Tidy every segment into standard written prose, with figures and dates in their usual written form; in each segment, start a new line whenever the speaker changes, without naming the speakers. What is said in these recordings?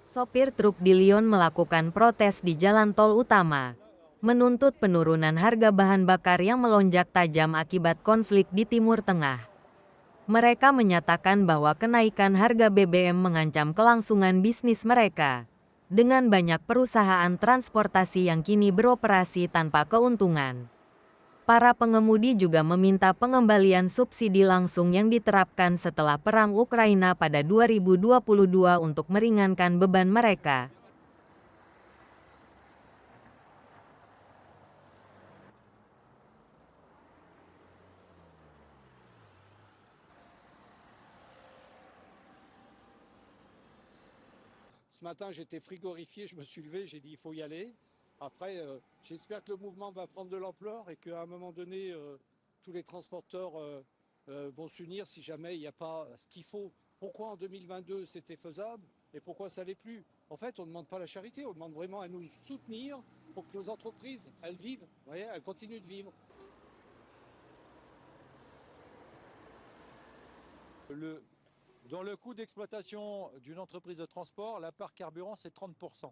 Sopir truk di Lyon melakukan protes di jalan tol utama, menuntut penurunan harga bahan bakar yang melonjak tajam akibat konflik di Timur Tengah. Mereka menyatakan bahwa kenaikan harga BBM mengancam kelangsungan bisnis mereka, dengan banyak perusahaan transportasi yang kini beroperasi tanpa keuntungan. Para pengemudi juga meminta pengembalian subsidi langsung yang diterapkan setelah Perang Ukraina pada 2022 untuk meringankan beban mereka.
Ce matin, j'étais frigorifié, je me suis levé, j'ai dit il faut y aller. Après, j'espère que le mouvement va prendre de l'ampleur et qu'à un moment donné, tous les transporteurs vont s'unir si jamais il n'y a pas ce qu'il faut. Pourquoi en 2022 c'était faisable et pourquoi ça l'est plus? En fait, on ne demande pas la charité, on demande vraiment à nous soutenir pour que nos entreprises, elles vivent, vous voyez, elles continuent de vivre.
Dans le coût d'exploitation d'une entreprise de transport, la part carburant, c'est 30%.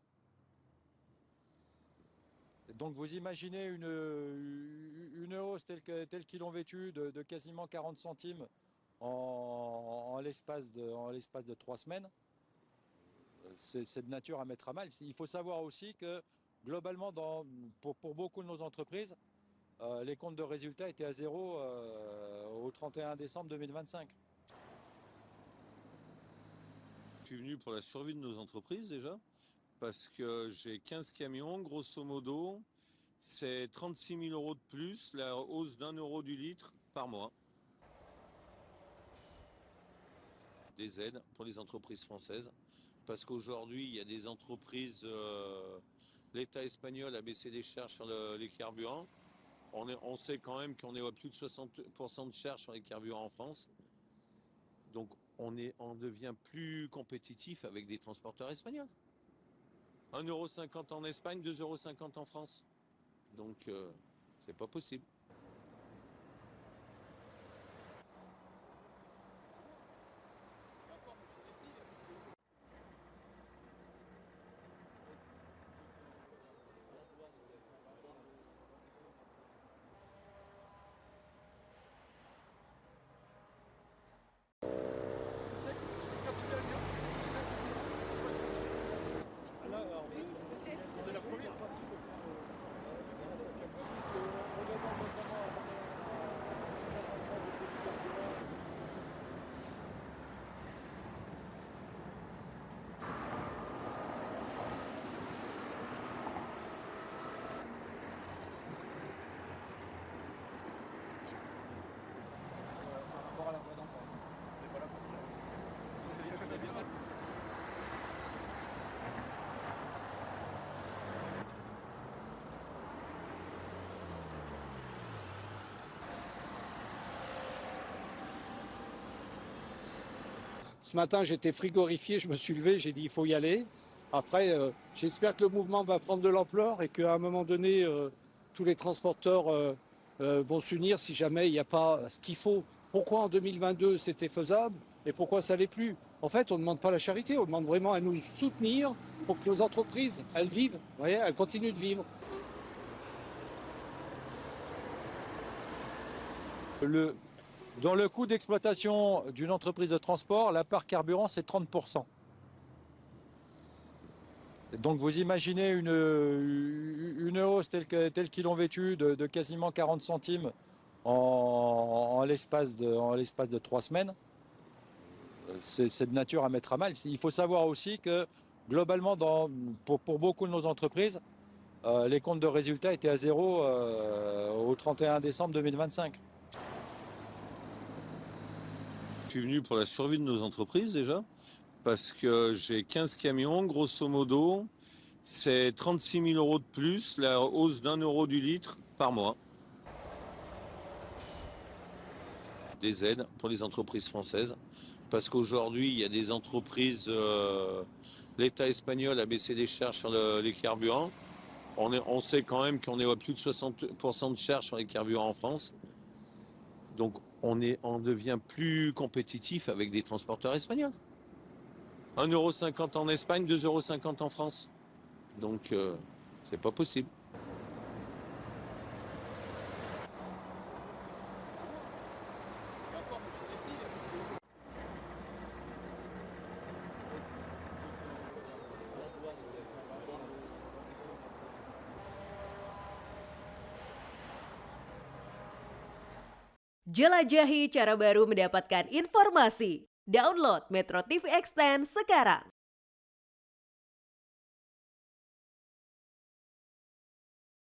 Donc vous imaginez une hausse telle qu'ils l'ont vécu de quasiment 40 centimes en l'espace de 3 semaines. C'est de nature à mettre à mal. Il faut savoir aussi que globalement, pour beaucoup de nos entreprises, les comptes de résultats étaient à zéro au 31 décembre 2025.
Je suis venu pour la survie de nos entreprises déjà, parce que j'ai 15 camions, grosso modo, c'est 36 000 euros de plus, la hausse d'1 € du litre par mois. Des aides pour les entreprises françaises, parce qu'aujourd'hui, il y a des entreprises, l'État espagnol a baissé les charges sur les carburants. On sait quand même qu'on est à plus de 60% de charges sur les carburants en France. Donc on devient plus compétitif avec des transporteurs espagnols. 1,50 € en Espagne, 2,50 € en France. Donc c'est pas possible.
On est la première. Par rapport à la voie d'enfant. Mais voilà pour ça. Ce matin, j'étais frigorifié, je me suis levé, j'ai dit il faut y aller. Après, j'espère que le mouvement va prendre de l'ampleur et qu'à un moment donné, tous les transporteurs vont s'unir si jamais il n'y a pas ce qu'il faut. Pourquoi en 2022 c'était faisable et pourquoi ça l'est plus? En fait, on ne demande pas la charité, on demande vraiment à nous soutenir pour que nos entreprises, elles vivent, vous voyez, elles continuent de vivre.
Dans le coût d'exploitation d'une entreprise de transport, la part carburant, c'est 30%. Donc vous imaginez une hausse telle qu'ils l'ont vécu de quasiment 40 centimes en l'espace de 3 semaines. C'est de nature à mettre à mal. Il faut savoir aussi que globalement, pour beaucoup de nos entreprises, les comptes de résultats étaient à zéro au 31 décembre 2025.
Je suis venu pour la survie de nos entreprises déjà, parce que j'ai 15 camions, grosso modo, c'est 36 000 euros de plus, la hausse d'1 € du litre par mois. Des aides pour les entreprises françaises, parce qu'aujourd'hui, il y a des entreprises, l'État espagnol a baissé les charges sur les carburants. On sait quand même qu'on est à plus de 60% de charges sur les carburants en France. Donc on devient plus compétitif avec des transporteurs espagnols. 1,50 € en Espagne, 2,50 € en France. Donc, c'est pas possible.
Jelajahi cara baru mendapatkan informasi. Download Metro TV Extend sekarang.